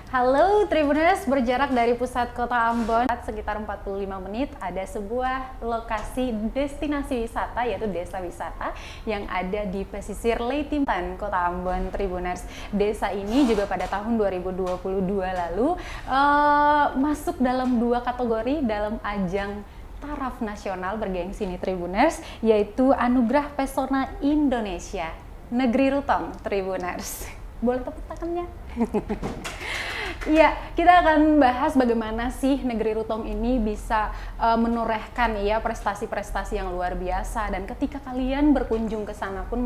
Halo Tribuners, berjarak dari pusat kota Ambon sekitar 45 menit ada sebuah lokasi destinasi wisata yaitu desa wisata yang ada di pesisir Leitimpan, kota Ambon Tribuners. Desa ini juga pada tahun 2022 lalu masuk dalam 2 kategori dalam ajang taraf nasional bergengsi nih Tribuners, yaitu Anugerah Pesona Indonesia Negeri Rutong Tribuners. Boleh tepuk tangannya? Ya, kita akan bahas bagaimana sih Negeri Rutong ini bisa menorehkan ya prestasi-prestasi yang luar biasa, dan ketika kalian berkunjung ke sana pun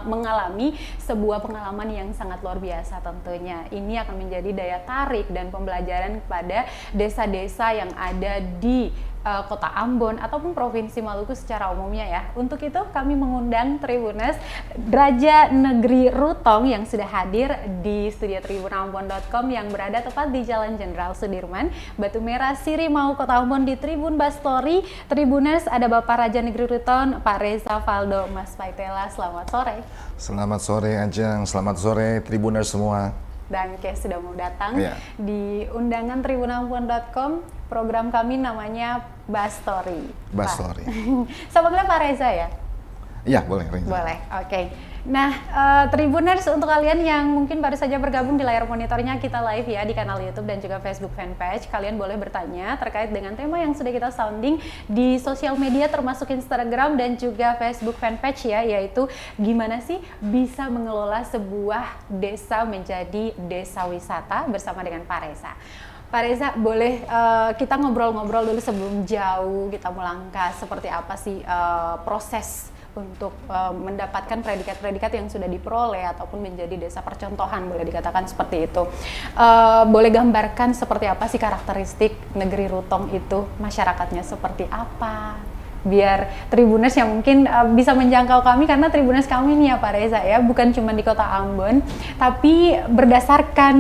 mengalami sebuah pengalaman yang sangat luar biasa tentunya. Ini akan menjadi daya tarik dan pembelajaran kepada desa-desa yang ada di Kota Ambon ataupun Provinsi Maluku secara umumnya ya. Untuk itu kami mengundang Tribuners Raja Negeri Rutong yang sudah hadir di studio tribunambon.com yang berada tepat di Jalan Jenderal Sudirman, Batu Merah, Sirimau, Kota Ambon, di Tribun Bastori. Tribuners, ada Bapak Raja Negeri Rutong, Pak Reza Valdo Mas Paitela. Selamat sore. Selamat sore Ajeng, selamat sore Tribuners semua. Dan sudah mau datang di undangan tribunambon.com. Program kami namanya Bastori. Bastori. Saya panggilnya Pak Reza ya? Iya, boleh Reza. Boleh, oke. Nah, Tribuners, untuk kalian yang mungkin baru saja bergabung di layar monitornya, kita live ya di kanal YouTube dan juga Facebook fanpage. Kalian boleh bertanya terkait dengan tema yang sudah kita sounding di sosial media termasuk Instagram dan juga Facebook fanpage ya, yaitu gimana sih bisa mengelola sebuah desa menjadi desa wisata bersama dengan Pak Reza. Pak Reza, boleh kita ngobrol-ngobrol dulu sebelum jauh kita melangkah, seperti apa sih proses untuk mendapatkan predikat-predikat yang sudah diperoleh ataupun menjadi desa percontohan, boleh dikatakan seperti itu. Boleh gambarkan seperti apa sih karakteristik Negeri Rutong itu, masyarakatnya seperti apa? Biar Tribuners yang mungkin bisa menjangkau kami, karena Tribuners kami nih ya Pak Reza ya, bukan cuma di Kota Ambon, tapi berdasarkan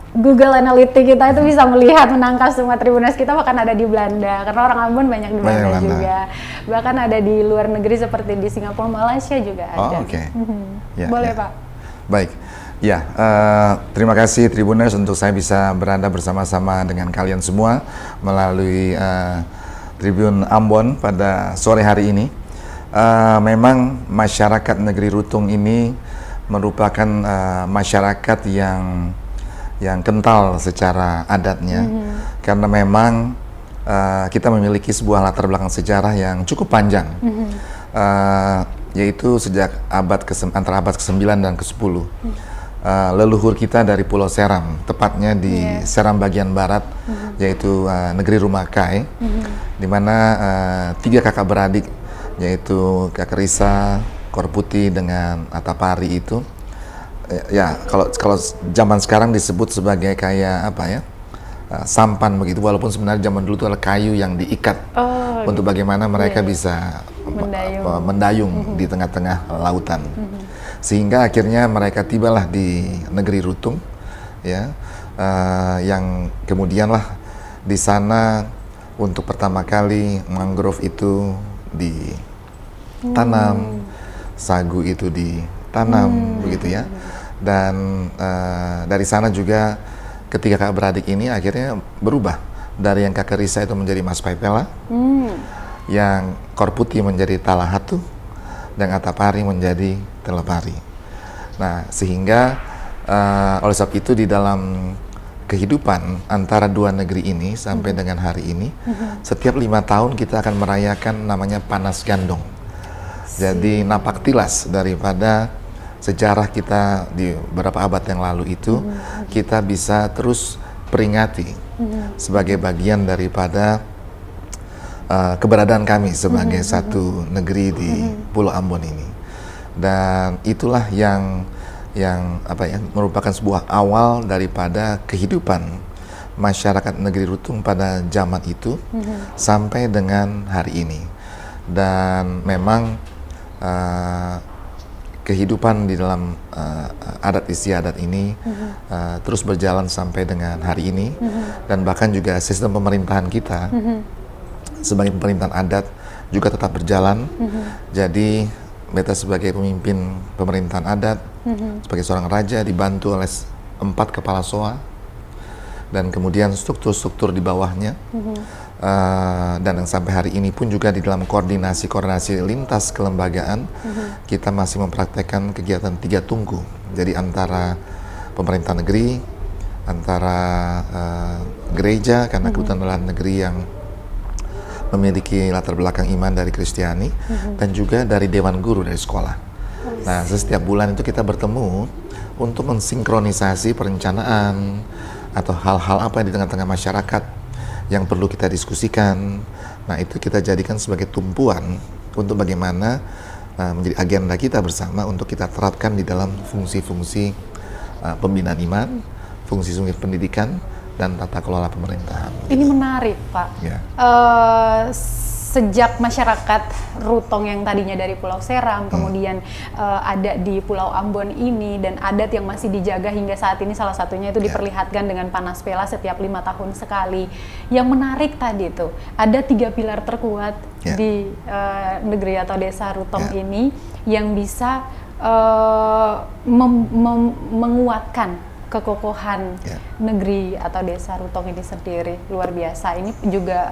Google Analytics kita itu bisa melihat menangkap semua Tribuners kita bahkan ada di Belanda, karena orang Ambon banyak di Belanda juga, bahkan ada di luar negeri seperti di Singapura, Malaysia juga ada. Boleh Pak. Baik, ya terima kasih Tribuners untuk saya bisa berada bersama-sama dengan kalian semua melalui Tribun Ambon pada sore hari ini. Memang masyarakat Negeri Rutong ini merupakan masyarakat yang kental secara adatnya, karena memang kita memiliki sebuah latar belakang sejarah yang cukup panjang, yaitu sejak antara abad ke-9 dan ke-10. Leluhur kita dari Pulau Seram, tepatnya di Seram bagian barat, yaitu negeri Rumakai, di mana 3 kakak beradik, yaitu Kakak Risa, Korputi dengan Atapari itu. Ya, kalau zaman sekarang disebut sebagai kayak apa ya, sampan begitu, walaupun sebenarnya zaman dulu itu adalah kayu yang diikat untuk bagaimana mereka bisa mendayung di tengah-tengah lautan, sehingga akhirnya mereka tibalah di Negeri Rutong ya, yang kemudian lah di sana untuk pertama kali mangrove itu ditanam, sagu itu ditanam begitu ya. Dan dari sana juga ketiga kakak beradik ini akhirnya berubah dari yang Kakak Risa itu menjadi Mas Paitela, yang Korputi menjadi Talahatu, dan Atapari menjadi Telepari. Nah, sehingga oleh sebab itu di dalam kehidupan antara dua negeri ini sampai dengan hari ini, setiap 5 tahun kita akan merayakan namanya Panas Gandong. Jadi napak tilas daripada sejarah kita di beberapa abad yang lalu itu, kita bisa terus peringati sebagai bagian daripada keberadaan kami sebagai satu negeri di Pulau Ambon ini. Dan itulah yang merupakan sebuah awal daripada kehidupan masyarakat Negeri Rutong pada zaman itu sampai dengan hari ini. dan memang kehidupan di dalam adat istiadat ini terus berjalan sampai dengan hari ini, dan bahkan juga sistem pemerintahan kita sebagai pemerintahan adat juga tetap berjalan. Jadi beta sebagai pemimpin pemerintahan adat, sebagai seorang raja dibantu oleh 4 kepala soa dan kemudian struktur-struktur di bawahnya. Dan yang sampai hari ini pun juga di dalam koordinasi lintas kelembagaan, kita masih mempraktekkan kegiatan 3 tungku. Jadi antara pemerintah negeri, antara gereja, karena kebetulan adalah negeri yang memiliki latar belakang iman dari Kristiani, dan juga dari dewan guru dari sekolah. Nah, setiap bulan itu kita bertemu untuk mensinkronisasi perencanaan atau hal-hal apa di tengah-tengah masyarakat yang perlu kita diskusikan. Nah, itu kita jadikan sebagai tumpuan untuk bagaimana menjadi agenda kita bersama untuk kita terapkan di dalam fungsi-fungsi pembinaan iman, fungsi-fungsi pendidikan, dan tata kelola pemerintahan. Ini menarik, Pak. Ya. Sejak masyarakat Rutong yang tadinya dari Pulau Seram, kemudian ada di Pulau Ambon ini, dan adat yang masih dijaga hingga saat ini, salah satunya itu diperlihatkan dengan panas pela setiap 5 tahun sekali. Yang menarik tadi itu, ada 3 pilar terkuat di negeri atau desa Rutong ini yang bisa menguatkan kekokohan negeri atau desa Rutong ini sendiri. Luar biasa. Ini juga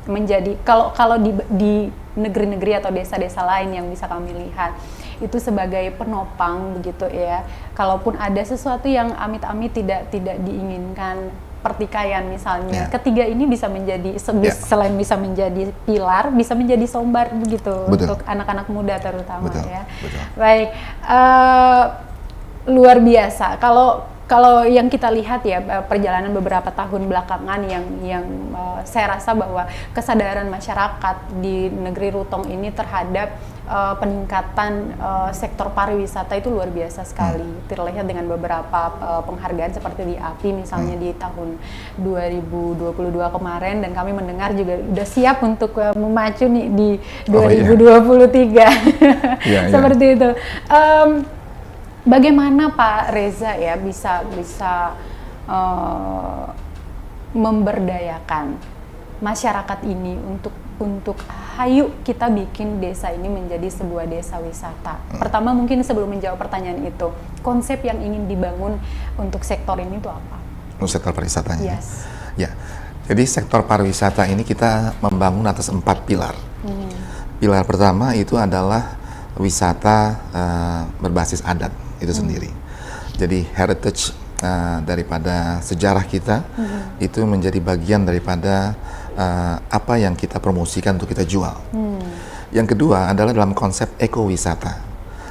menjadi kalau di negeri-negeri atau desa-desa lain yang bisa kami lihat itu sebagai penopang begitu ya. Kalaupun ada sesuatu yang amit-amit tidak diinginkan, pertikaian misalnya, ketiga ini bisa menjadi selain bisa menjadi pilar, bisa menjadi sombar begitu. Betul. Untuk anak-anak muda terutama. Betul. Ya. Betul. Baik, luar biasa. Kalau yang kita lihat ya, perjalanan beberapa tahun belakangan yang saya rasa bahwa kesadaran masyarakat di negeri Rutong ini terhadap peningkatan sektor pariwisata itu luar biasa sekali. Terlihat dengan beberapa penghargaan seperti di API misalnya di tahun 2022 kemarin, dan kami mendengar juga sudah siap untuk memacu nih di 2023. Seperti itu. Bagaimana Pak Reza ya bisa memberdayakan masyarakat ini untuk hayu kita bikin desa ini menjadi sebuah desa wisata. Pertama mungkin sebelum menjawab pertanyaan itu, konsep yang ingin dibangun untuk sektor ini itu apa? Untuk sektor pariwisatanya? Yes. Ya, jadi sektor pariwisata ini kita membangun atas 4 pilar. Pilar pertama itu adalah wisata berbasis adat itu sendiri. Jadi heritage daripada sejarah kita itu menjadi bagian daripada apa yang kita promosikan untuk kita jual. Yang kedua adalah dalam konsep ekowisata.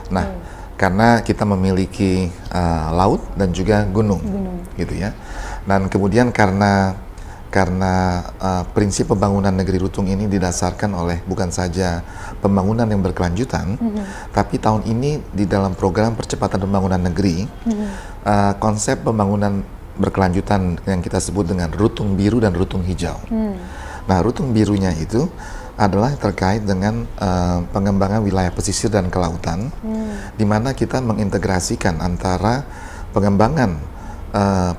Nah, karena kita memiliki laut dan juga gunung, gitu ya. Dan kemudian karena prinsip pembangunan negeri Rutong ini didasarkan oleh bukan saja pembangunan yang berkelanjutan, tapi tahun ini di dalam program percepatan pembangunan negeri, konsep pembangunan berkelanjutan yang kita sebut dengan Rutong Biru dan Rutong Hijau. Nah, Rutong Birunya itu adalah terkait dengan pengembangan wilayah pesisir dan kelautan, di mana kita mengintegrasikan antara pengembangan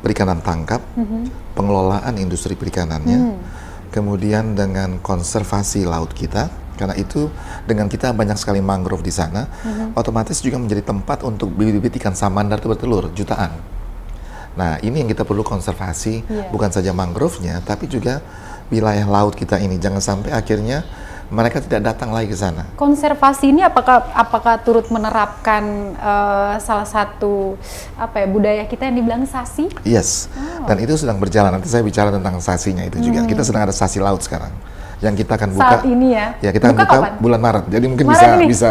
perikanan tangkap, pengelolaan industri perikanannya, kemudian dengan konservasi laut kita, karena itu dengan kita banyak sekali mangrove di sana, otomatis juga menjadi tempat untuk bibit-bibit ikan samandar itu bertelur jutaan. Nah, ini yang kita perlu konservasi, bukan saja mangrove-nya, tapi juga wilayah laut kita ini, jangan sampai akhirnya mereka tidak datang lagi ke sana. Konservasi ini apakah turut menerapkan salah satu budaya kita yang dibilang sasi? Yes, dan itu sedang berjalan. Nanti saya bicara tentang sasinya itu juga. Kita sedang ada sasi laut sekarang yang kita akan buka. Saat ini ya? Ya, kita akan buka bulan Maret. Jadi mungkin bisa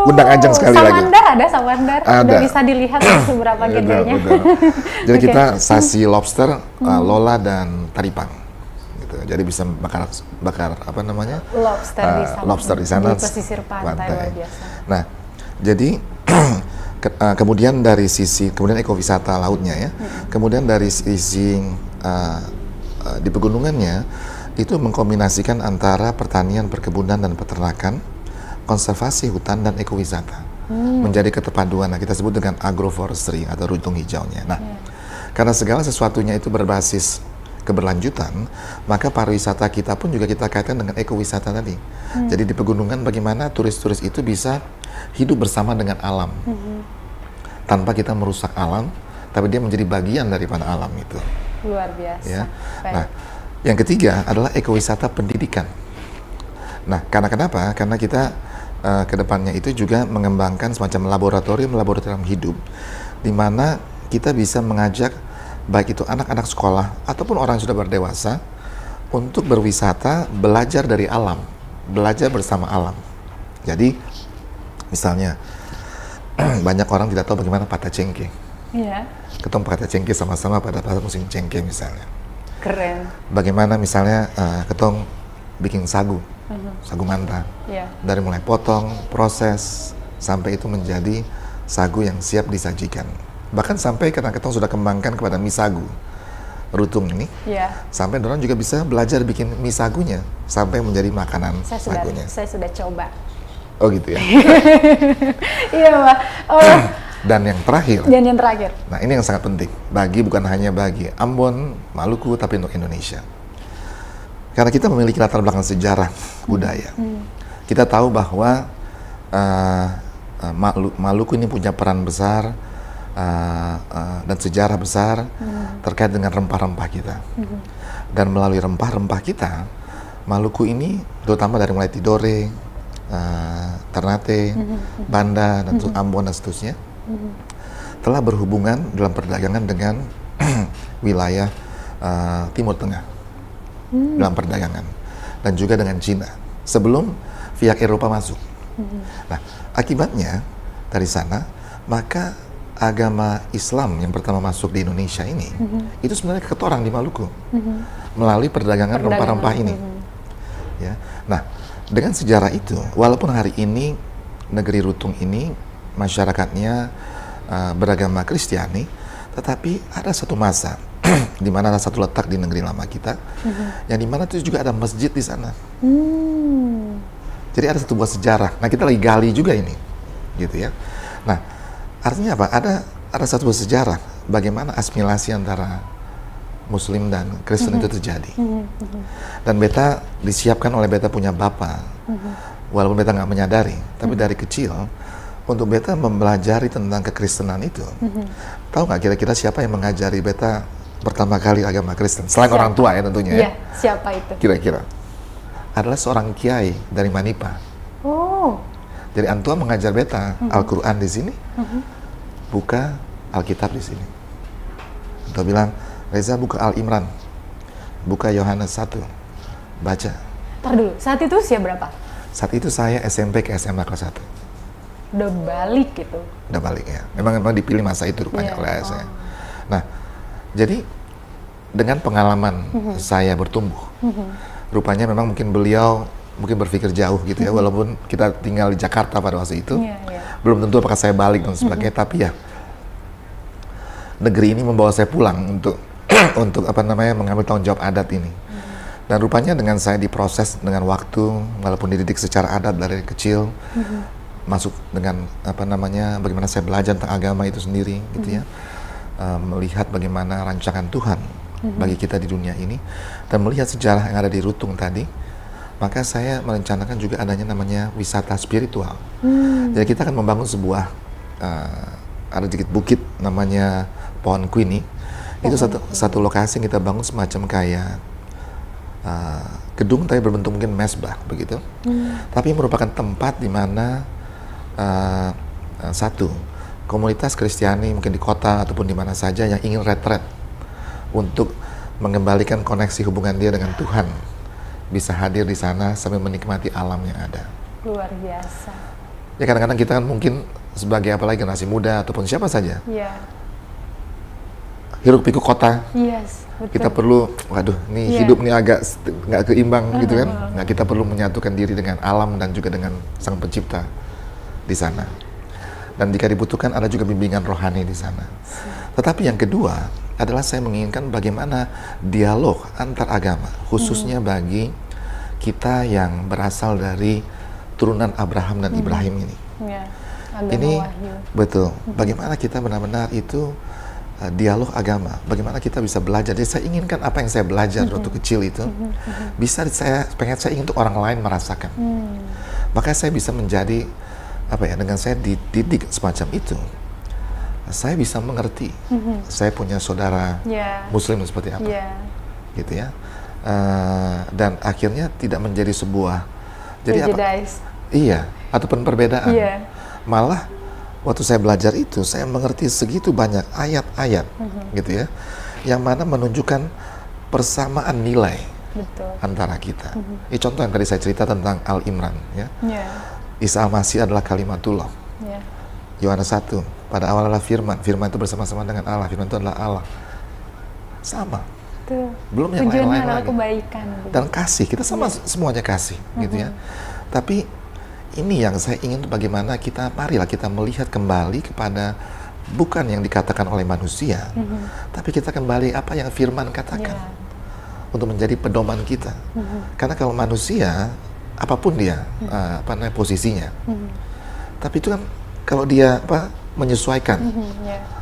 undang Ajeng sekali lagi. Samandar ada. Udah bisa dilihat beberapa gedenya. Jadi kita sasi lobster, lola dan taripang. Jadi bisa bakar apa namanya lobster di sana di pesisir pantai. Luar biasa. Nah, jadi kemudian dari sisi ekowisata lautnya ya, kemudian dari sisi di pegunungannya itu mengkombinasikan antara pertanian, perkebunan, dan peternakan, konservasi hutan, dan ekowisata. Menjadi keterpaduan, nah kita sebut dengan agroforestry atau rutung hijaunya. Nah, karena segala sesuatunya itu berbasis keberlanjutan, maka pariwisata kita pun juga kita kaitkan dengan ekowisata tadi. Jadi di pegunungan bagaimana turis-turis itu bisa hidup bersama dengan alam. Tanpa kita merusak alam, tapi dia menjadi bagian daripada alam itu. Luar biasa. Ya. Baik. Nah, yang ketiga adalah ekowisata pendidikan. Nah, karena kenapa? Karena kita kedepannya itu juga mengembangkan semacam laboratorium hidup, di mana kita bisa mengajak baik itu anak-anak sekolah ataupun orang yang sudah berdewasa untuk berwisata, belajar dari alam, belajar bersama alam. Jadi, misalnya banyak orang tidak tahu bagaimana patah cengkeh. Iya. Ketemu patah cengkeh sama-sama pada musim cengkeh misalnya. Keren. Bagaimana misalnya ketong bikin sagu, sagu manta. Iya. Dari mulai potong, proses, sampai itu menjadi sagu yang siap disajikan. Bahkan sampai karena ketong sudah kembangkan kepada mie sagu, rutung ini, sampai orang juga bisa belajar bikin mie sagunya, sampai menjadi makanan sagunya. Saya sudah coba. Oh gitu ya? Iya, Pak. Oh. Dan yang terakhir, nah ini yang sangat penting, bukan hanya bagi Ambon, Maluku, tapi untuk Indonesia. Karena kita memiliki latar belakang sejarah, budaya. Kita tahu bahwa Maluku ini punya peran besar dan sejarah besar terkait dengan rempah-rempah kita. Dan melalui rempah-rempah kita, Maluku ini, terutama dari mulai Tidore, Ternate, Banda, dan Ambon dan seterusnya, telah berhubungan dalam perdagangan dengan wilayah Timur Tengah dalam perdagangan, dan juga dengan Cina sebelum pihak Eropa masuk. Nah, akibatnya dari sana maka agama Islam yang pertama masuk di Indonesia ini itu sebenarnya ketorang di Maluku melalui perdagangan rempah-rempah ini. Ya, nah dengan sejarah itu, walaupun hari ini negeri Rutung ini masyarakatnya beragama Kristiani, tetapi ada satu masa di mana ada satu letak di negeri lama kita, yang di mana itu juga ada masjid di sana. Jadi ada satu buah sejarah. Nah, kita lagi gali juga ini, gitu ya. Nah, artinya apa? Ada satu buah sejarah bagaimana asimilasi antara Muslim dan Kristen itu terjadi. Dan beta disiapkan oleh beta punya bapak, walaupun beta nggak menyadari, tapi dari kecil untuk beta mempelajari tentang kekristenan itu. Tahu nggak kira-kira siapa yang mengajari beta pertama kali agama Kristen? Selain orang tua ya tentunya. Iya, siapa itu? Kira-kira adalah seorang kiai dari Manipa. Oh. Jadi Antua mengajar beta Al-Quran di sini, buka Alkitab di sini. Antua bilang, Reza buka Al-Imran, buka Yohanes 1, baca. Ntar dulu, saat itu usia berapa? Saat itu saya SMP ke SMA kelas 1. Udah balik gitu? Udah balik ya, memang dipilih masa itu rupanya oleh ayah saya. Nah, jadi dengan pengalaman saya bertumbuh, rupanya memang mungkin beliau berpikir jauh gitu ya, walaupun kita tinggal di Jakarta pada waktu itu, belum tentu apakah saya balik dan sebagainya, tapi ya negeri ini membawa saya pulang untuk untuk mengambil tanggung jawab adat ini. Dan rupanya dengan saya diproses dengan waktu, walaupun dididik secara adat dari kecil, masuk dengan bagaimana saya belajar tentang agama itu sendiri gitu ya, melihat bagaimana rancangan Tuhan bagi kita di dunia ini, dan melihat sejarah yang ada di Rutung tadi, maka saya merencanakan juga adanya namanya wisata spiritual. Jadi kita akan membangun sebuah ada sedikit bukit namanya Pohon Quini. Itu satu lokasi yang kita bangun semacam kayak gedung tapi berbentuk mungkin mesbah begitu. Tapi merupakan tempat di mana satu komunitas Kristiani mungkin di kota ataupun di mana saja yang ingin retret untuk mengembalikan koneksi hubungan dia dengan Tuhan, bisa hadir di sana sambil menikmati alam yang ada. Luar biasa. Ya kadang-kadang kita kan mungkin sebagai apalagi generasi muda ataupun siapa saja, hiruk pikuk kota. Yes, betul. Kita perlu, hidup ini agak nggak keimbang gitu kan. Nah, kita perlu menyatukan diri dengan alam dan juga dengan Sang Pencipta di sana. Dan jika dibutuhkan ada juga bimbingan rohani di sana. Tetapi yang kedua, adalah saya menginginkan bagaimana dialog antar agama, khususnya bagi kita yang berasal dari turunan Abraham dan Ibrahim ini. Ya, agama Ini wahyu. betul. Bagaimana kita benar-benar itu dialog agama. Bagaimana kita bisa belajar. Jadi saya inginkan apa yang saya belajar waktu kecil itu bisa saya ingin untuk orang lain merasakan. Maka saya bisa menjadi dengan saya dididik semacam itu. Saya bisa mengerti. Saya punya saudara Muslim seperti apa, gitu ya. Dan akhirnya tidak menjadi sebuah ataupun perbedaan. Malah waktu saya belajar itu, saya mengerti segitu banyak ayat-ayat, gitu ya, yang mana menunjukkan persamaan nilai antara kita. Ini contoh yang tadi saya cerita tentang Al-Imran, ya. Isa Al-Masih adalah kalimatullah. Yohanes 1, pada awal adalah firman. Firman itu bersama-sama dengan Allah. Firman itu adalah Allah. Sama. Belum yang lain-lain lagi. Kebaikan. Dan kasih, kita semuanya kasih, gitu ya. Tapi ini yang saya ingin bagaimana marilah kita melihat kembali kepada bukan yang dikatakan oleh manusia, tapi kita kembali apa yang firman katakan untuk menjadi pedoman kita. Karena kalau manusia, apapun dia, posisinya, tapi itu kan kalau dia menyesuaikan,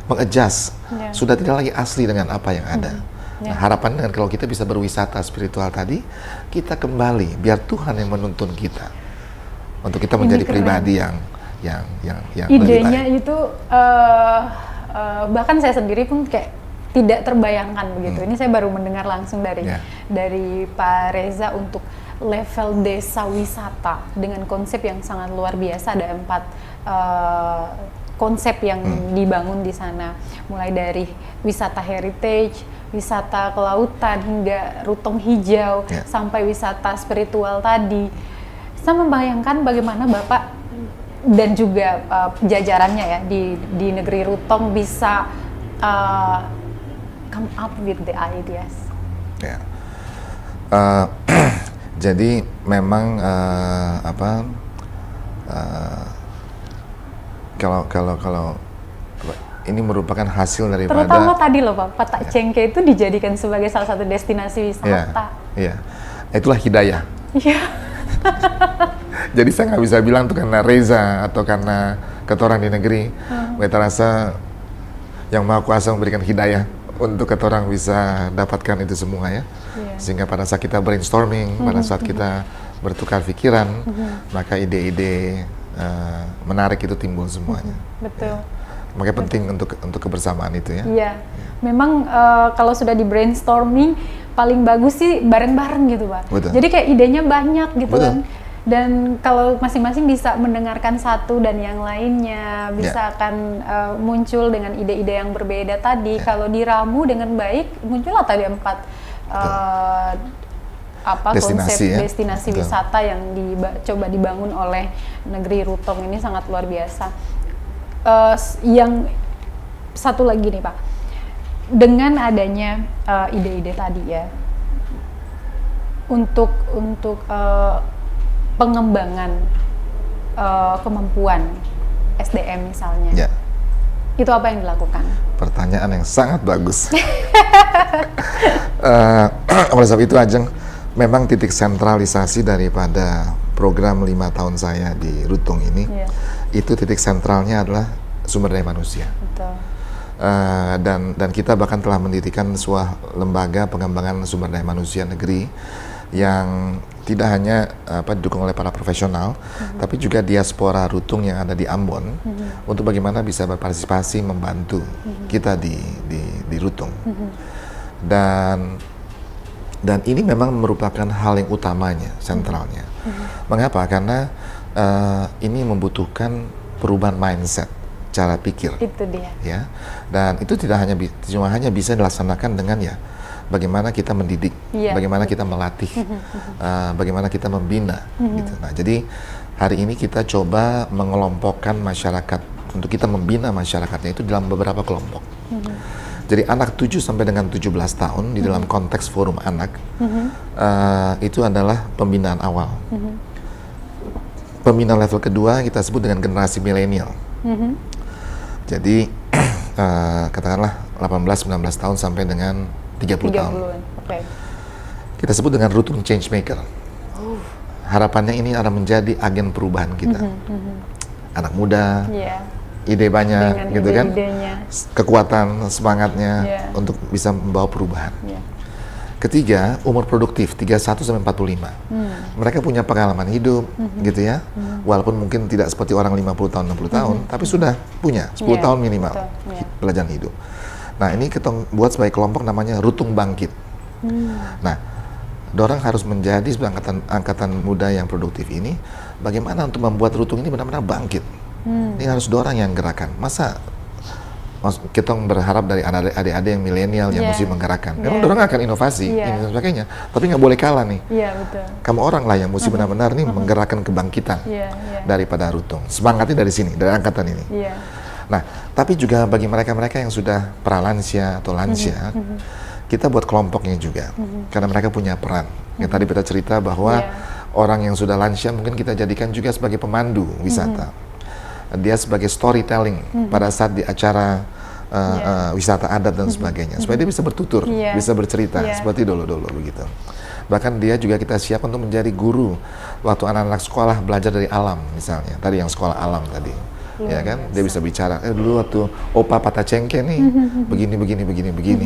mengadjust, sudah tidak lagi asli dengan apa yang ada. Nah, harapan dengan kalau kita bisa berwisata spiritual tadi, kita kembali, biar Tuhan yang menuntun kita untuk kita menjadi pribadi yang idenya lebih baik. Itu bahkan saya sendiri pun kayak tidak terbayangkan begitu. Ini saya baru mendengar langsung dari Pak Reza untuk level desa wisata dengan konsep yang sangat luar biasa. Ada 4 konsep yang dibangun di sana, mulai dari wisata heritage, wisata kelautan hingga rutong hijau, sampai wisata spiritual tadi. Saya membayangkan bagaimana Bapak dan juga jajarannya ya di negeri Rutong bisa come up with the ideas. Jadi memang kalau ini merupakan hasil daripada, terutama tadi loh Pak, Patak Cengke itu dijadikan sebagai salah satu destinasi wisata. Itulah hidayah. Jadi saya nggak bisa bilang itu karena Reza atau karena ketorang di negeri. Kita rasa yang Maha Kuasa memberikan hidayah untuk ketorang bisa dapatkan itu semua ya. Sehingga pada saat kita brainstorming, pada saat kita bertukar pikiran, maka ide-ide menarik itu timbul semuanya. Betul. Makanya penting untuk kebersamaan itu ya. Iya. Memang kalau sudah di brainstorming paling bagus sih bareng-bareng gitu Pak. Betul. Jadi kayak idenya banyak gitu kan. Dan kalau masing-masing bisa mendengarkan satu dan yang lainnya bisa akan muncul dengan ide-ide yang berbeda tadi. Kalau diramu dengan baik muncullah tadi 4 destinasi wisata yang coba dibangun oleh negeri Rutong ini sangat luar biasa. Yang satu lagi nih Pak, dengan adanya ide-ide tadi ya, untuk pengembangan kemampuan SDM misalnya, itu apa yang dilakukan? Pertanyaan yang sangat bagus. Oleh sebab itu Ajeng, memang titik sentralisasi daripada program 5 tahun saya di Rutong ini, itu titik sentralnya adalah sumber daya manusia. Betul. Dan kita bahkan telah mendirikan sebuah lembaga pengembangan sumber daya manusia negeri yang tidak hanya didukung oleh para profesional, tapi juga diaspora Rutong yang ada di Ambon, untuk bagaimana bisa berpartisipasi membantu kita di Rutong. Dan ini memang merupakan hal yang utamanya, sentralnya. Mengapa? Karena ini membutuhkan perubahan mindset, cara pikir. Itu dia. Ya, dan itu tidak hanya bisa dilaksanakan dengan bagaimana kita mendidik, bagaimana kita melatih, bagaimana kita membina, gitu. Nah, jadi hari ini kita coba mengelompokkan masyarakat untuk kita membina masyarakatnya itu dalam beberapa kelompok. Jadi anak 7 sampai dengan 17 tahun di dalam konteks forum anak itu adalah pembinaan awal. Pembinaan level kedua kita sebut dengan generasi milenial. Jadi katakanlah 18-19 tahun sampai dengan 30 tahun. 30-an. Oke. Kita sebut dengan rutung change maker. Harapannya ini akan menjadi agen perubahan kita. Anak muda, Iya. ide banyak, Dengan gitu kan? ide-idenya. Kekuatan, semangatnya Iya. untuk bisa membawa perubahan. Iya. Ketiga, umur produktif 31 sampai 45. Mereka punya pengalaman hidup, gitu ya. Walaupun mungkin tidak seperti orang 50 tahun, 60 tahun, tapi sudah punya 10 Iya, tahun minimal betul, iya. pelajaran hidup. Nah, ini kita buat sebagai kelompok namanya Rutung Bangkit. Nah, dorang harus menjadi sebagai angkatan muda yang produktif ini, bagaimana untuk membuat Rutung ini benar-benar bangkit. Ini harus dorang yang gerakan. Masa kita berharap dari adik-adik yang milenial yang Iya. mesti menggerakkan. Memang Iya. dorang akan inovasi, Iya. ini dan sebagainya. Tapi nggak boleh kalah nih. Iya, betul. Kamu orang lah yang mesti benar-benar nih menggerakkan kebangkitan Iya, iya. daripada Rutung. Semangatnya dari sini, dari angkatan ini. Iya. Nah, tapi juga bagi mereka-mereka yang sudah pralansia atau lansia, kita buat kelompoknya juga, karena mereka punya peran. Yang tadi kita cerita bahwa Iya. orang yang sudah lansia mungkin kita jadikan juga sebagai pemandu wisata. Dia sebagai storytelling pada saat di acara wisata adat dan sebagainya, supaya dia bisa bertutur, Iya. bisa bercerita Iya. seperti dulu-dulu begitu. Bahkan dia juga kita siap untuk menjadi guru waktu anak-anak sekolah belajar dari alam misalnya. Tadi yang sekolah alam tadi. Ya kan, dia bisa bicara. Dulu waktu opa patah cengkeh nih, begini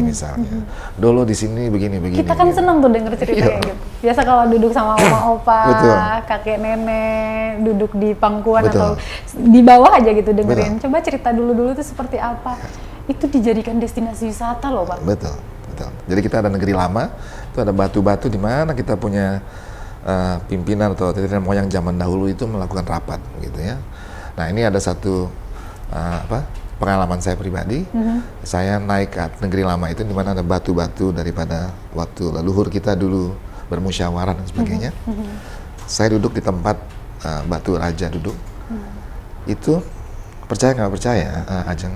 misalnya. Dulu di sini begini. Kita kan seneng tuh denger cerita kayak gitu. Biasa kalau duduk sama oma-opa, Betul. kakek nenek, duduk di pangkuan Betul. atau di bawah aja gitu dengerin. Coba cerita dulu-dulu tuh seperti apa. Itu dijadikan destinasi wisata loh, Pak. Betul. Jadi kita ada negeri lama, itu ada batu-batu di mana kita punya pimpinan atau nenek moyang zaman dahulu itu melakukan rapat, gitu ya. Nah, ini ada satu pengalaman saya pribadi. Saya naik ke negeri lama itu di mana ada batu-batu daripada waktu leluhur kita dulu bermusyawarah dan sebagainya. Saya duduk di tempat batu raja duduk. Itu percaya nggak percaya, Ajeng,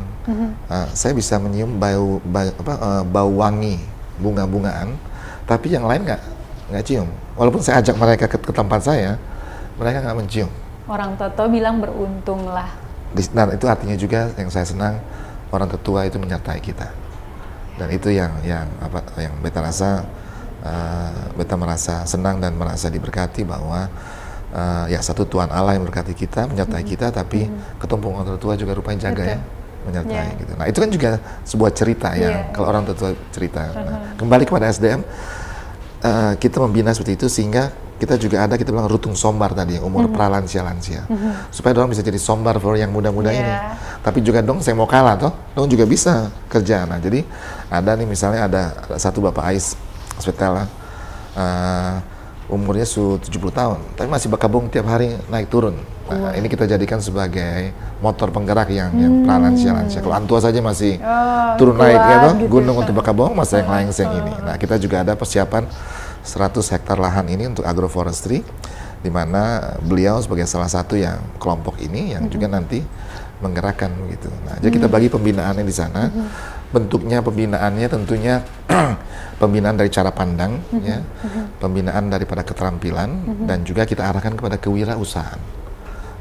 saya bisa menyium bau wangi bunga-bungaan, tapi yang lain nggak cium. Walaupun saya ajak mereka ke tempat saya, mereka nggak mencium. Orang Toto bilang beruntunglah. Dan itu artinya juga yang saya senang, orang tetua itu menyertai kita. Dan itu yang beta rasa, beta merasa senang dan merasa diberkati bahwa ya satu Tuhan Allah yang memberkati kita, menyertai kita, tapi ketumpung orang tetua juga rupanya jaga ya, menyertai gitu. Nah, itu kan juga sebuah cerita ya, kalau orang tetua cerita. Nah, kembali kepada SDM, kita membina seperti itu sehingga kita juga ada, kita bilang rutung sombar tadi, umur pralansia-lansia. Supaya dong bisa jadi sombar for yang muda-muda ini. Tapi juga dong saya mau kalah toh, dong juga bisa kerja. Nah, jadi ada nih misalnya ada satu Bapak Ais Svetela, umurnya 70 tahun, tapi masih berkabung tiap hari naik turun. Nah, ini kita jadikan sebagai motor penggerak yang pralansia-lansia. Kalau Antua saja masih turun naik ya toh, gitu gunung untuk berkabung, masa yang langsing ini. Nah, kita juga ada persiapan 100 hektar lahan ini untuk agroforestry, di mana beliau sebagai salah satu yang kelompok ini yang juga nanti menggerakkan begitu. Nah, jadi kita bagi pembinaannya di sana. Bentuknya pembinaannya tentunya pembinaan dari cara pandang, ya, pembinaan daripada keterampilan, dan juga kita arahkan kepada kewirausahaan.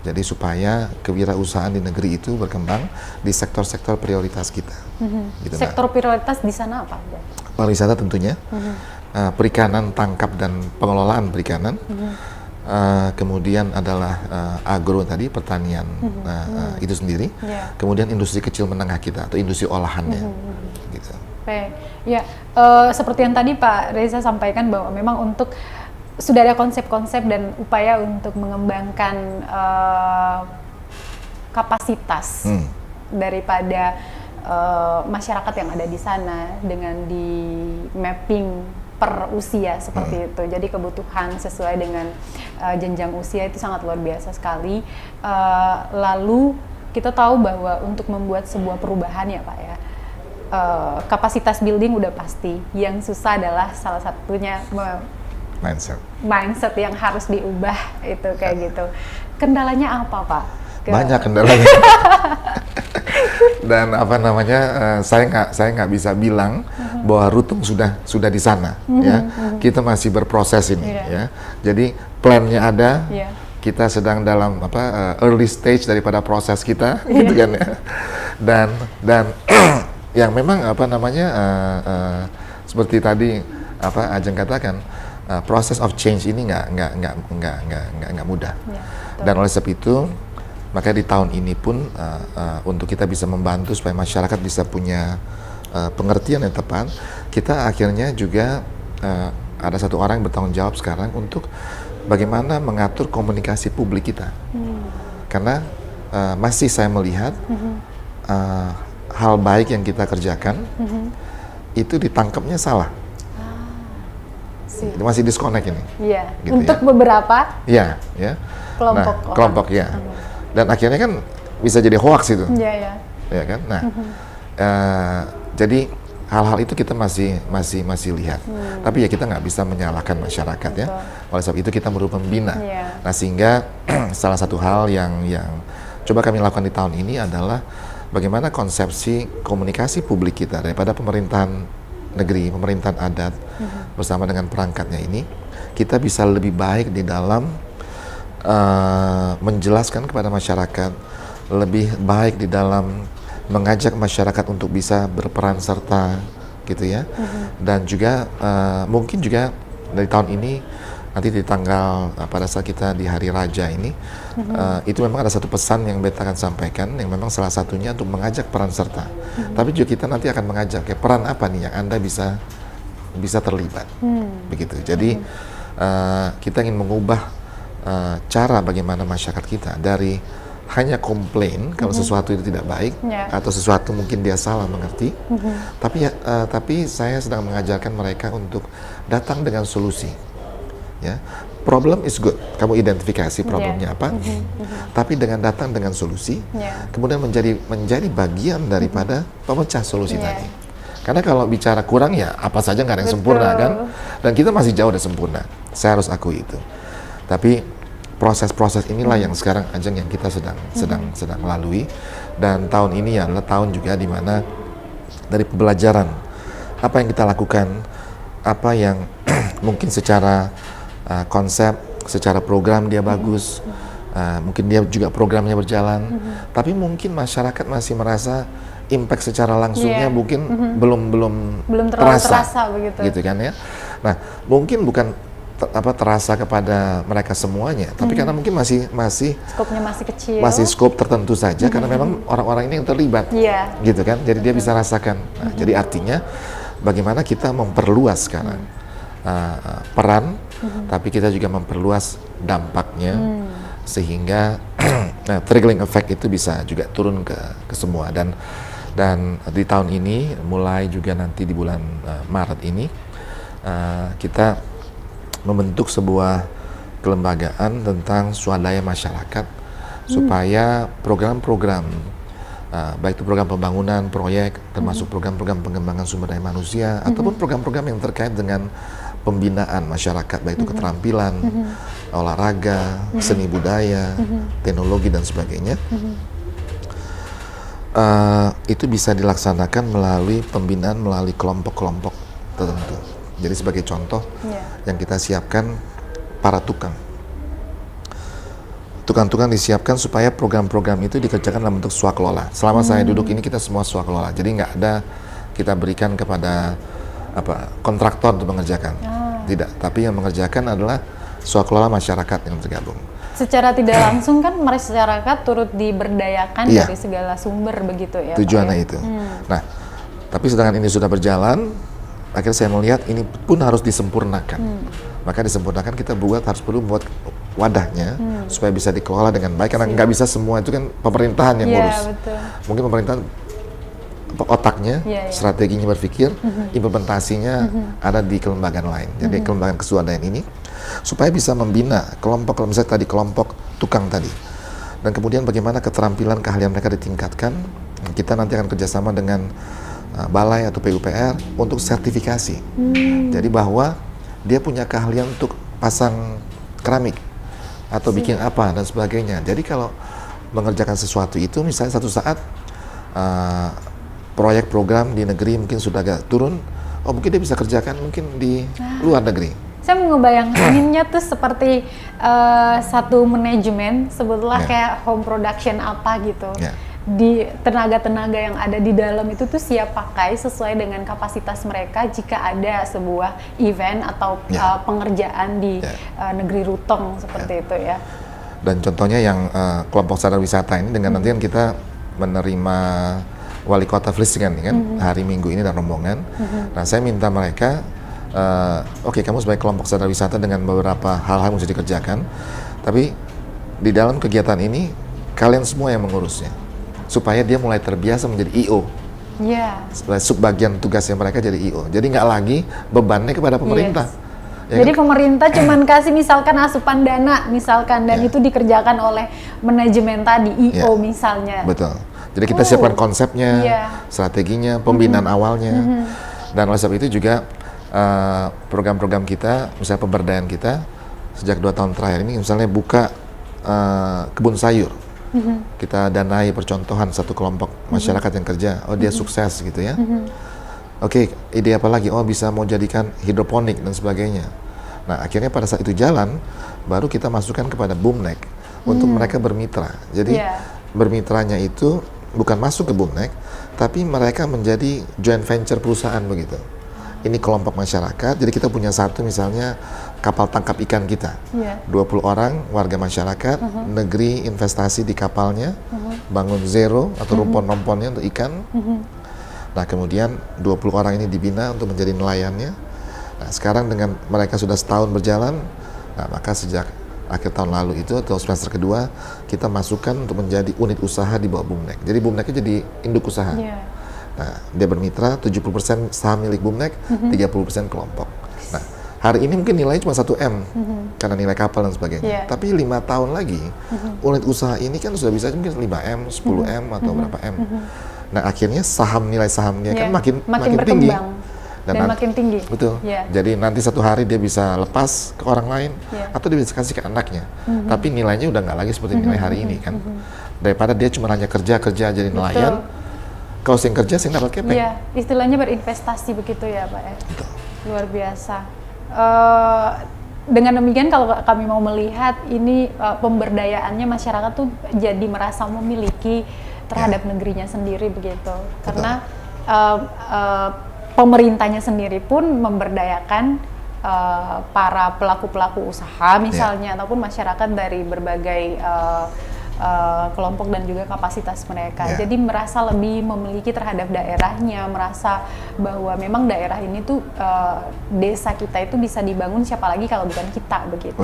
Jadi supaya kewirausahaan di negeri itu berkembang di sektor-sektor prioritas kita. Gitu, Sektor prioritas di sana apa? pariwisata tentunya, perikanan, tangkap dan pengelolaan perikanan, kemudian adalah agro tadi, pertanian itu sendiri, kemudian industri kecil menengah kita atau industri olahannya, gitu. Baik, ya seperti yang tadi Pak Reza sampaikan bahwa memang untuk sudah ada konsep-konsep dan upaya untuk mengembangkan kapasitas daripada masyarakat yang ada di sana dengan di mapping per usia seperti itu. Jadi kebutuhan sesuai dengan jenjang usia itu sangat luar biasa sekali. Lalu kita tahu bahwa untuk membuat sebuah perubahan ya Pak ya, kapasitas building udah pasti. Yang susah adalah salah satunya mindset yang harus diubah itu kayak gitu. Kendalanya apa Pak? Banyak kendalanya. Dan apa namanya, saya nggak bisa bilang bahwa Rutung sudah di sana, ya. Kita masih berproses ini, ya. Jadi plannya ada, kita sedang dalam early stage daripada proses kita, gitu kan ya. Dan yang memang apa namanya seperti tadi apa Ajeng katakan, proses of change ini nggak mudah. Ya, Dan oleh sebab itu makanya di tahun ini pun untuk kita bisa membantu supaya masyarakat bisa punya pengertian yang tepat, kita akhirnya juga ada satu orang yang bertanggung jawab sekarang untuk bagaimana mengatur komunikasi publik kita. Karena masih saya melihat hal baik yang kita kerjakan itu ditangkapnya salah. Itu masih disconnect ini. Iya. Gitu Untuk ya. beberapa Ya, ya. kelompok Nah, kelompok ya. Dan akhirnya kan bisa jadi hoax itu. Iya, ya. Ya kan? Nah, jadi hal-hal itu kita masih lihat. Tapi ya kita nggak bisa menyalahkan masyarakat. Betul. Ya. Oleh sebab itu kita perlu pembina. Iya. Nah, sehingga salah satu hal yang coba kami lakukan di tahun ini adalah bagaimana konsepsi komunikasi publik kita daripada pemerintahan negeri, pemerintahan adat bersama dengan perangkatnya ini, kita bisa lebih baik di dalam menjelaskan kepada masyarakat, lebih baik di dalam mengajak masyarakat untuk bisa berperan serta, gitu ya. Dan juga mungkin juga dari tahun ini nanti di tanggal pada saat kita di Hari Raja ini, itu memang ada satu pesan yang beta akan sampaikan yang memang salah satunya untuk mengajak peran serta. Tapi juga kita nanti akan mengajak peran apa nih yang Anda bisa terlibat, begitu. Jadi kita ingin mengubah cara bagaimana masyarakat kita dari hanya komplain kalau sesuatu itu tidak baik atau sesuatu mungkin dia salah mengerti, tapi saya sedang mengajarkan mereka untuk datang dengan solusi. Ya, problem is good. Kamu identifikasi problemnya apa, tapi dengan datang dengan solusi, kemudian menjadi bagian daripada pemecah solusi tadi. Karena kalau bicara kurang ya apa saja nggak ada yang sempurna kan, dan kita masih jauh dari sempurna. Saya harus akui itu. Tapi proses-proses inilah yang sekarang Ajeng yang kita sedang lalui, dan tahun ini adalah tahun juga di mana dari pembelajaran apa yang kita lakukan, apa yang mungkin secara konsep, secara program dia bagus, mungkin dia juga programnya berjalan, tapi mungkin masyarakat masih merasa impact secara langsungnya mungkin belum terasa begitu. Gitu kan ya. Nah, mungkin bukan terasa kepada mereka semuanya, tapi karena mungkin masih skopnya masih kecil, masih skop tertentu saja, karena memang orang-orang ini yang terlibat, gitu kan. Jadi dia bisa rasakan. Nah, jadi artinya bagaimana kita memperluas sekarang peran, tapi kita juga memperluas dampaknya, sehingga trickling effect itu bisa juga turun ke semua. Dan di tahun ini mulai juga nanti di bulan Maret ini kita membentuk sebuah kelembagaan tentang swadaya masyarakat, supaya program-program baik itu program pembangunan, proyek, termasuk program-program pengembangan sumber daya manusia, ataupun program-program yang terkait dengan pembinaan masyarakat, baik itu keterampilan, olahraga, seni budaya, teknologi dan sebagainya, itu bisa dilaksanakan melalui pembinaan melalui kelompok-kelompok tertentu. Jadi sebagai contoh, yang kita siapkan para tukang-tukang disiapkan supaya program-program itu dikerjakan dalam bentuk swakelola. Selama saya duduk ini kita semua swakelola, jadi nggak ada kita berikan kepada kontraktor untuk mengerjakan, tidak. Tapi yang mengerjakan adalah swakelola masyarakat yang tergabung. Secara tidak langsung kan masyarakat turut diberdayakan dari segala sumber begitu ya. Tujuannya itu. Nah, tapi sedangkan ini sudah berjalan, akhirnya saya melihat ini pun harus disempurnakan. Maka disempurnakan kita perlu buat wadahnya supaya bisa dikelola dengan baik, karena nggak bisa semua itu kan pemerintahan yang ngurus. Betul. Mungkin pemerintahan otaknya, strateginya berpikir, implementasinya ada di kelembagaan lain. Jadi kelembagaan keswadayaan ini supaya bisa membina kelompok, misalnya tadi kelompok tukang tadi, dan kemudian bagaimana keterampilan keahlian mereka ditingkatkan. Kita nanti akan kerjasama dengan balai atau PUPR untuk sertifikasi. Jadi bahwa dia punya keahlian untuk pasang keramik atau bikin apa dan sebagainya. Jadi kalau mengerjakan sesuatu itu, misalnya satu saat proyek program di negeri mungkin sudah agak turun, mungkin dia bisa kerjakan mungkin di luar negeri. Saya ngebayanginnya tuh seperti satu manajemen, sebetulnya kayak home production apa gitu. di tenaga-tenaga yang ada di dalam itu tuh siap pakai sesuai dengan kapasitas mereka jika ada sebuah event atau pengerjaan di negeri Rutong seperti itu ya. Dan contohnya yang kelompok sadar wisata ini dengan nanti kan kita menerima wali kota Vlissingen kan hari Minggu ini dan rombongan. Nah saya minta mereka oke, kamu sebagai kelompok sadar wisata dengan beberapa hal-hal yang mesti dikerjakan, tapi di dalam kegiatan ini kalian semua yang mengurusnya supaya dia mulai terbiasa menjadi IO. Subbagian tugasnya mereka jadi IO. Jadi nggak lagi bebannya kepada pemerintah. Ya jadi kan? pemerintah cuman kasih misalkan asupan dana misalkan dan itu dikerjakan oleh manajemen tadi IO misalnya. Betul. Jadi kita siapkan konsepnya, strateginya, pembinaan awalnya, dan oleh sebab itu juga program-program kita, misalnya pemberdayaan kita sejak 2 tahun terakhir ini, misalnya buka kebun sayur. Kita danai percontohan satu kelompok masyarakat yang kerja, oh dia sukses gitu ya. Oke, ide apa lagi? Oh bisa mau jadikan hidroponik dan sebagainya. Nah akhirnya pada saat itu jalan, baru kita masukkan kepada Bumnek untuk mereka bermitra. Jadi bermitranya itu bukan masuk ke Bumnek, tapi mereka menjadi joint venture perusahaan begitu. Ini kelompok masyarakat, jadi kita punya satu misalnya kapal tangkap ikan kita. 20 orang warga masyarakat, negeri investasi di kapalnya, bangun zero atau rumpon-rumponnya untuk ikan. Nah kemudian 20 orang ini dibina untuk menjadi nelayannya. Nah sekarang dengan mereka sudah setahun berjalan, nah maka sejak akhir tahun lalu itu atau semester kedua kita masukkan untuk menjadi unit usaha di bawah Bumnek. Jadi Bumneknya jadi induk usaha. Nah dia bermitra 70% saham milik Bumnek, 30% kelompok. Nah hari ini mungkin nilainya cuma 1 M karena nilai kapal dan sebagainya. Tapi 5 tahun lagi unit usaha ini kan sudah bisa mungkin 5 M, 10 M atau berapa M. Nah akhirnya nilai sahamnya kan makin tinggi dan makin tinggi. Betul. Jadi nanti satu hari dia bisa lepas ke orang lain atau dia bisa kasih ke anaknya. Tapi nilainya udah nggak lagi seperti nilai hari ini kan. Daripada dia cuma hanya kerja jadi nelayan. Kalau sing kerja sing dapat kepeng. Iya, istilahnya berinvestasi begitu ya Pak ya. Betul. Luar biasa. Dengan demikian kalau kami mau melihat ini pemberdayaannya masyarakat tuh jadi merasa memiliki terhadap negerinya sendiri begitu. Karena pemerintahnya sendiri pun memberdayakan para pelaku-pelaku usaha misalnya ataupun masyarakat dari berbagai kelompok dan juga kapasitas mereka. Jadi merasa lebih memiliki terhadap daerahnya, merasa bahwa memang daerah ini tuh desa kita itu bisa dibangun siapa lagi kalau bukan kita begitu.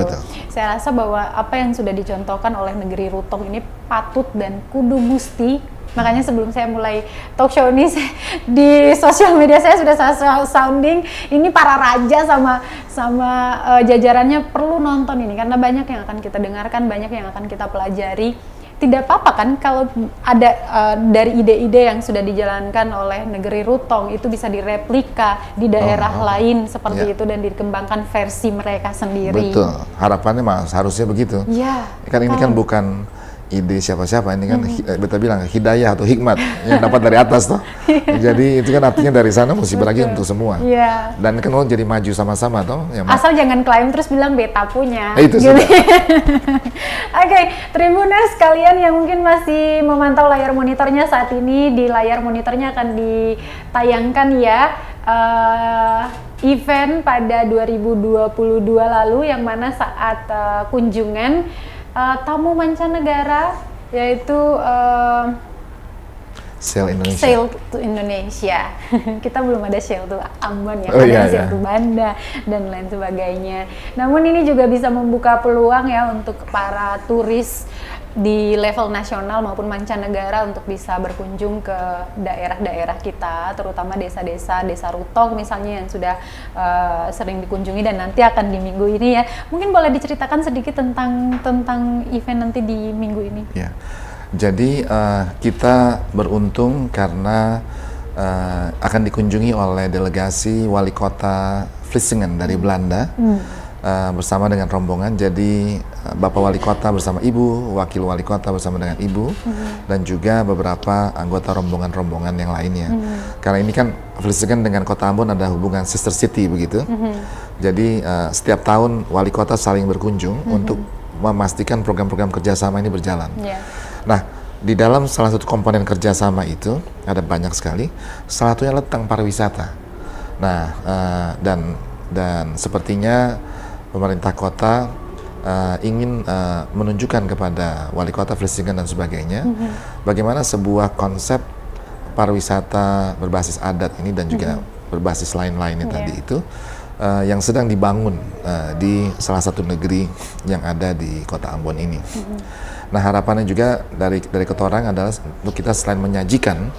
Saya rasa bahwa apa yang sudah dicontohkan oleh negeri Rutong ini patut dan kudu musti. Makanya sebelum saya mulai talk show ini di sosial media saya sudah sounding ini para raja sama jajarannya perlu nonton ini karena banyak yang akan kita dengarkan, banyak yang akan kita pelajari. Tidak apa-apa kan kalau ada dari ide-ide yang sudah dijalankan oleh negeri Rutong itu bisa direplika di daerah lain seperti itu dan dikembangkan versi mereka sendiri. Betul, harapannya mas harusnya begitu. Kan ini kan bukan ide siapa-siapa, ini kan kita bilang hidayah atau hikmat yang dapat dari atas toh. Jadi itu kan artinya dari sana mesti bagi untuk semua. Dan kan mau jadi maju sama-sama toh. Asal jangan klaim terus bilang beta punya. Itu sudah. Oke, Tribuners kalian yang mungkin masih memantau layar monitornya saat ini, di layar monitornya akan ditayangkan ya event pada 2022 lalu yang mana saat kunjungan tamu mancanegara yaitu Sail Indonesia. Sail to Indonesia. Kita belum ada Sail to Ambon ya, ada Sail to Banda dan lain sebagainya. Namun ini juga bisa membuka peluang ya untuk para turis di level nasional maupun mancanegara untuk bisa berkunjung ke daerah-daerah kita, terutama desa-desa, desa Rutong misalnya yang sudah sering dikunjungi dan nanti akan di minggu ini ya. Mungkin boleh diceritakan sedikit tentang event nanti di minggu ini. Ya. Jadi kita beruntung karena akan dikunjungi oleh delegasi wali kota Vlissingen dari Belanda. Bersama dengan rombongan, jadi Bapak Wali Kota bersama Ibu, Wakil Wali Kota bersama dengan Ibu, dan juga beberapa anggota rombongan-rombongan yang lainnya. Karena ini kan Vlissingen dengan Kota Ambon ada hubungan sister city begitu. Jadi setiap tahun Wali Kota saling berkunjung untuk memastikan program-program kerjasama ini berjalan. Nah, di dalam salah satu komponen kerjasama itu ada banyak sekali. Salah satunya tentang pariwisata. Nah, dan sepertinya pemerintah kota ingin menunjukkan kepada wali kota Vlissingen dan sebagainya, bagaimana sebuah konsep pariwisata berbasis adat ini dan juga berbasis lain-lainnya tadi itu yang sedang dibangun di salah satu negeri yang ada di kota Ambon ini. Nah, harapannya juga dari kota orang adalah untuk kita selain menyajikan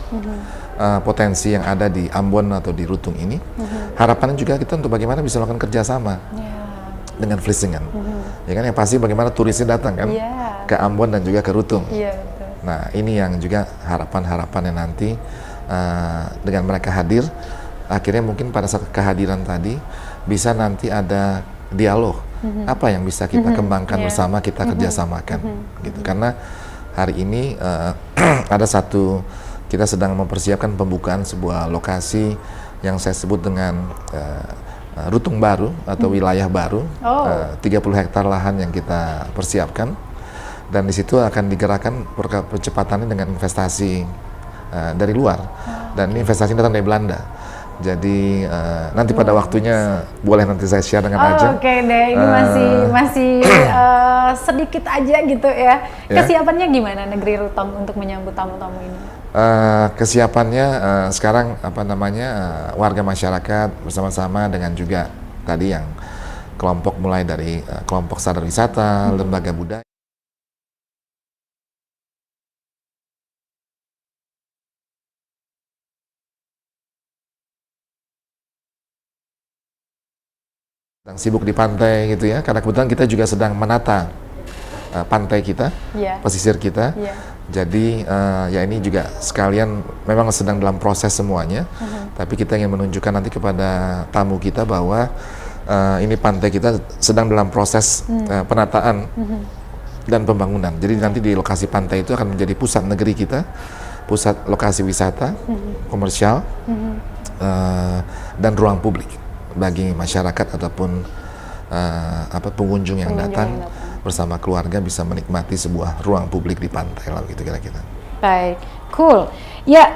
potensi yang ada di Ambon atau di Rutung ini, harapannya juga kita untuk bagaimana bisa melakukan kerjasama dengan Vlissingen. Ya kan, yang pasti bagaimana turisnya datang kan ke Ambon dan juga ke Rutung. Betul. Nah, ini yang juga harapan-harapannya nanti dengan mereka hadir, akhirnya mungkin pada saat kehadiran tadi bisa nanti ada dialog apa yang bisa kita kembangkan bersama, kita kerjasamakan gitu. Karena hari ini ada satu, kita sedang mempersiapkan pembukaan sebuah lokasi yang saya sebut dengan Rutung baru atau wilayah baru, 30 hektar lahan yang kita persiapkan, dan di situ akan digerakkan percepatannya dengan investasi dari luar, dan ini investasi datang dari Belanda. Jadi nanti pada waktunya boleh nanti saya share dengan Ajeng. Oke deh, ini masih sedikit aja gitu ya. Kesiapannya gimana negeri Rutung untuk menyambut tamu-tamu ini? Kesiapannya sekarang warga masyarakat bersama-sama dengan juga tadi yang kelompok, mulai dari kelompok sadar wisata, lembaga budaya. Sedang sibuk di pantai gitu ya, karena kebetulan kita juga sedang menata pantai kita, pesisir kita. Jadi ya ini juga sekalian memang sedang dalam proses semuanya, tapi kita ingin menunjukkan nanti kepada tamu kita bahwa ini pantai kita sedang dalam proses penataan dan pembangunan. Jadi nanti di lokasi pantai itu akan menjadi pusat negeri kita, pusat lokasi wisata, komersial, dan ruang publik bagi masyarakat ataupun pengunjung yang datang bersama keluarga bisa menikmati sebuah ruang publik di pantai lah gitu kira-kira. Baik, cool. Ya,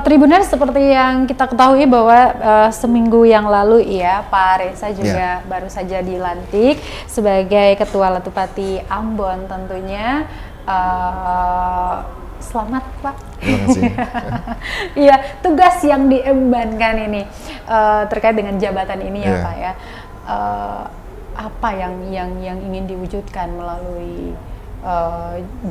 Tribuners, seperti yang kita ketahui bahwa seminggu yang lalu ya Pak Reza juga baru saja dilantik sebagai Ketua Latupati Ambon tentunya. Selamat Pak. Terima kasih. Iya, tugas yang diembankan ini terkait dengan jabatan ini ya Pak ya. Apa yang ingin diwujudkan melalui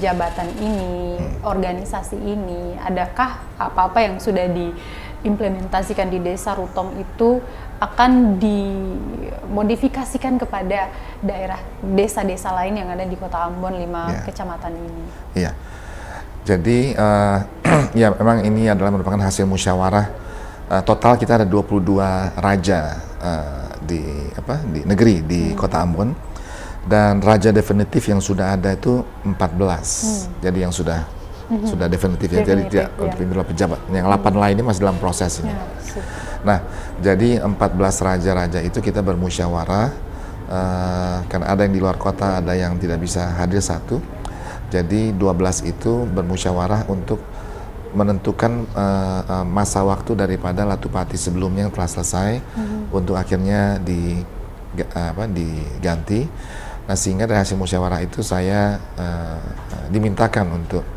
jabatan ini, organisasi ini? Adakah apa-apa yang sudah diimplementasikan di Desa Rutung itu akan dimodifikasikan kepada daerah desa-desa lain yang ada di Kota Ambon 5 kecamatan ini? Iya. Jadi ya memang ini adalah merupakan hasil musyawarah. Total kita ada 22 raja di negeri di Kota Ambon, dan raja definitif yang sudah ada itu 14. Jadi yang sudah definitif ya. Jadi tidak dipimpin pejabat. Yang 8 lain ini masih dalam proses ini. Nah, jadi 14 raja-raja itu kita bermusyawarah karena ada yang di luar kota, ada yang tidak bisa hadir satu. Jadi 12 itu bermusyawarah untuk menentukan masa waktu daripada Latupati sebelumnya yang telah selesai untuk akhirnya diganti. Nah, sehingga dari hasil musyawarah itu saya dimintakan untuk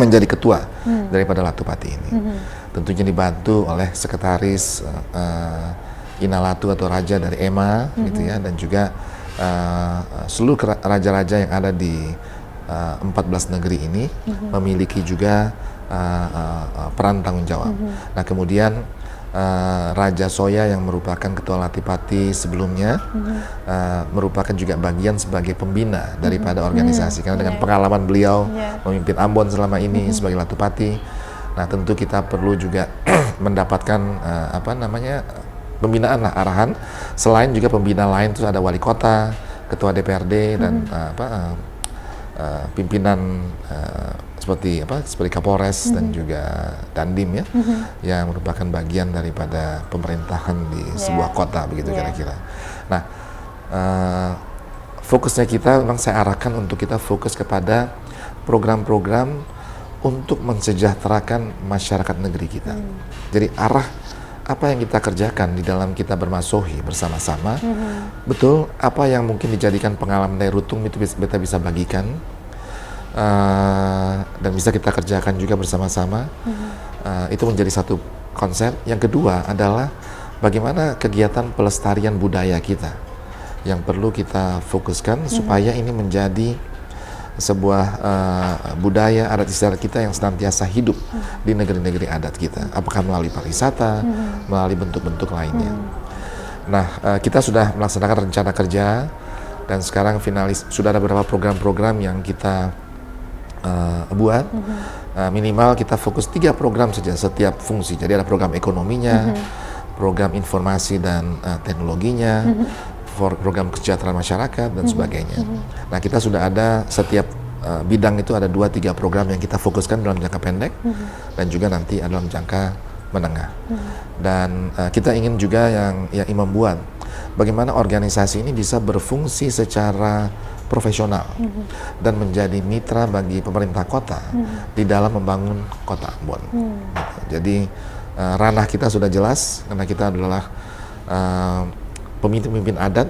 menjadi ketua daripada Latupati ini. Tentunya dibantu oleh sekretaris Inalatu atau raja dari EMA gitu ya, dan juga seluruh raja-raja yang ada di 14 negeri ini memiliki juga peran tanggung jawab. Nah, kemudian Raja Soya yang merupakan ketua Latipati sebelumnya merupakan juga bagian sebagai pembina daripada organisasi, karena dengan pengalaman beliau memimpin Ambon selama ini sebagai Latupati. Nah, tentu kita perlu juga mendapatkan pembinaan lah, arahan. Selain juga pembina lain, terus ada wali kota, ketua DPRD, dan pimpinan seperti Kapolres dan juga Dandim ya, yang merupakan bagian daripada pemerintahan di sebuah kota begitu kira-kira. Nah, fokusnya kita memang saya arahkan untuk kita fokus kepada program-program untuk mensejahterakan masyarakat negeri kita. Jadi arah apa yang kita kerjakan di dalam kita bermasohi bersama-sama, betul apa yang mungkin dijadikan pengalaman dari Rutung itu kita bisa bagikan, dan bisa kita kerjakan juga bersama-sama. Itu menjadi satu konsep. Yang kedua adalah bagaimana kegiatan pelestarian budaya kita yang perlu kita fokuskan supaya ini menjadi sebuah budaya adat istiadat kita yang senantiasa hidup di negeri-negeri adat kita, apakah melalui pariwisata, melalui bentuk-bentuk lainnya. Nah, kita sudah melaksanakan rencana kerja dan sekarang sudah ada beberapa program-program yang kita buat. Minimal kita fokus 3 program saja setiap fungsi. Jadi ada program ekonominya, program informasi dan teknologinya, program kesejahteraan masyarakat dan sebagainya. Nah, kita sudah ada setiap bidang itu ada 2-3 program yang kita fokuskan dalam jangka pendek dan juga nanti dalam jangka menengah. Dan kita ingin juga yang membuat bagaimana organisasi ini bisa berfungsi secara profesional dan menjadi mitra bagi pemerintah kota di dalam membangun kota Ambon. Jadi ranah kita sudah jelas karena kita adalah pemimpin adat,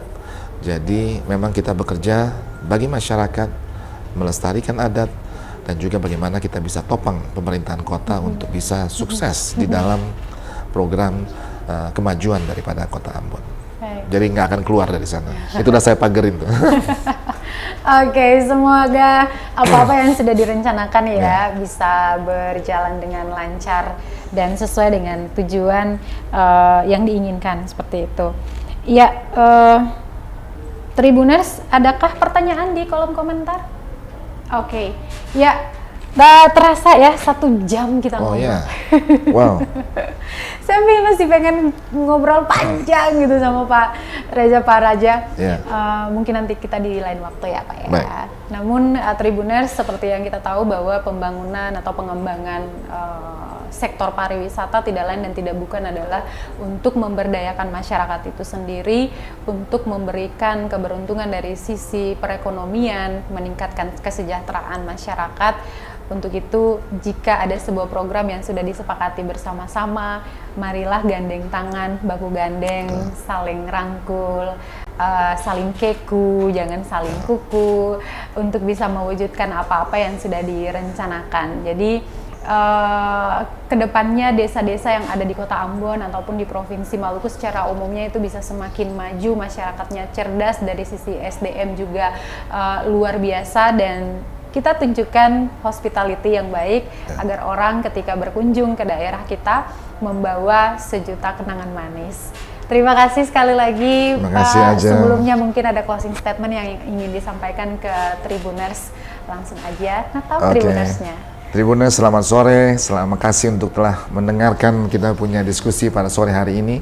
jadi memang kita bekerja bagi masyarakat, melestarikan adat, dan juga bagaimana kita bisa topang pemerintahan kota untuk bisa sukses di dalam program kemajuan daripada kota Ambon. Jadi nggak akan keluar dari sana. Itu udah saya pagerin tuh. Oke, semoga apa-apa yang sudah direncanakan ya bisa berjalan dengan lancar dan sesuai dengan tujuan yang diinginkan seperti itu. Ya, Tribuners, adakah pertanyaan di kolom komentar? Oke, ya, terasa ya 1 jam kita ngobrol. Oh ya, wow. Saya masih pengen ngobrol panjang gitu sama Pak Raja. Mungkin nanti kita di lain waktu ya Pak ya. Baik. Namun Tribuners, seperti yang kita tahu bahwa pembangunan atau pengembangan sektor pariwisata tidak lain dan tidak bukan adalah untuk memberdayakan masyarakat itu sendiri, untuk memberikan keberuntungan dari sisi perekonomian, meningkatkan kesejahteraan masyarakat. Untuk itu, jika ada sebuah program yang sudah disepakati bersama-sama, marilah gandeng tangan, baku gandeng, saling rangkul, saling keku, jangan saling kuku, untuk bisa mewujudkan apa-apa yang sudah direncanakan. Jadi, kedepannya desa-desa yang ada di Kota Ambon ataupun di Provinsi Maluku secara umumnya itu bisa semakin maju, masyarakatnya cerdas, dari sisi SDM juga luar biasa, dan kita tunjukkan hospitality yang baik agar orang ketika berkunjung ke daerah kita membawa sejuta kenangan manis. Terima kasih sekali lagi Pak. Sebelumnya mungkin ada closing statement yang ingin disampaikan ke Tribuners. Langsung aja, Tribunersnya. Tribuners, selamat sore. Terima kasih untuk telah mendengarkan kita punya diskusi pada sore hari ini.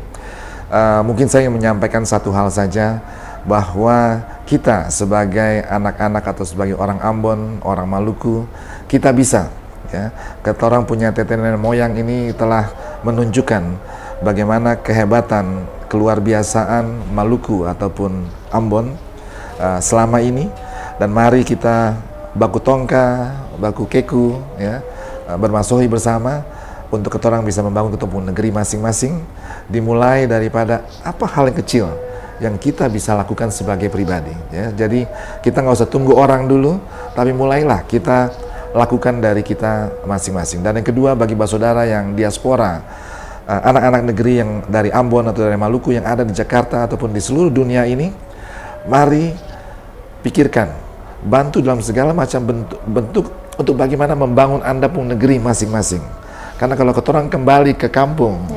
Mungkin saya ingin menyampaikan satu hal saja, bahwa kita sebagai anak-anak atau sebagai orang Ambon, orang Maluku, kita bisa, ya. Kata orang punya nenek moyang ini telah menunjukkan bagaimana kehebatan keluar biasaan Maluku ataupun Ambon selama ini, dan mari kita baku tongka, baku keku, ya, bermasohi bersama untuk kita orang bisa membangun ketemu negeri masing-masing, dimulai daripada apa hal yang kecil yang kita bisa lakukan sebagai pribadi, ya. Jadi kita nggak usah tunggu orang dulu, tapi mulailah kita lakukan dari kita masing-masing. Dan yang kedua, bagi saudara yang diaspora, anak-anak negeri yang dari Ambon atau dari Maluku yang ada di Jakarta ataupun di seluruh dunia ini, mari pikirkan, bantu dalam segala macam bentuk untuk bagaimana membangun Anda pun negeri masing-masing. Karena kalau orang kembali ke kampung,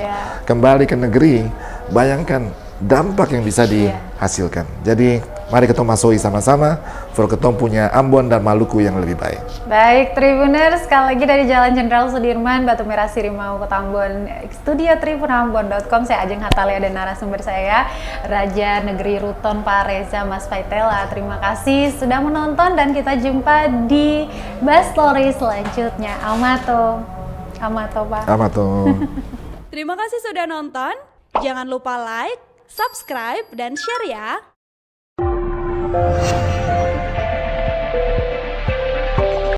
kembali ke negeri, bayangkan dampak yang bisa dihasilkan. Jadi mari kita masohi sama-sama, for kita punya Ambon dan Maluku yang lebih baik. Baik, Tribuners, sekali lagi dari Jalan Jenderal Sudirman, Batu Merah Sirimau, Kota Ambon, studio tribunambon.com, saya Ajeng Hatalia dan narasumber saya, Raja Negeri Ruton Pak Reza Mas Faitela. Terima kasih sudah menonton dan kita jumpa di Bas Story selanjutnya. Amato Pak. Amato. Terima kasih sudah nonton. Jangan lupa like, subscribe, dan share ya.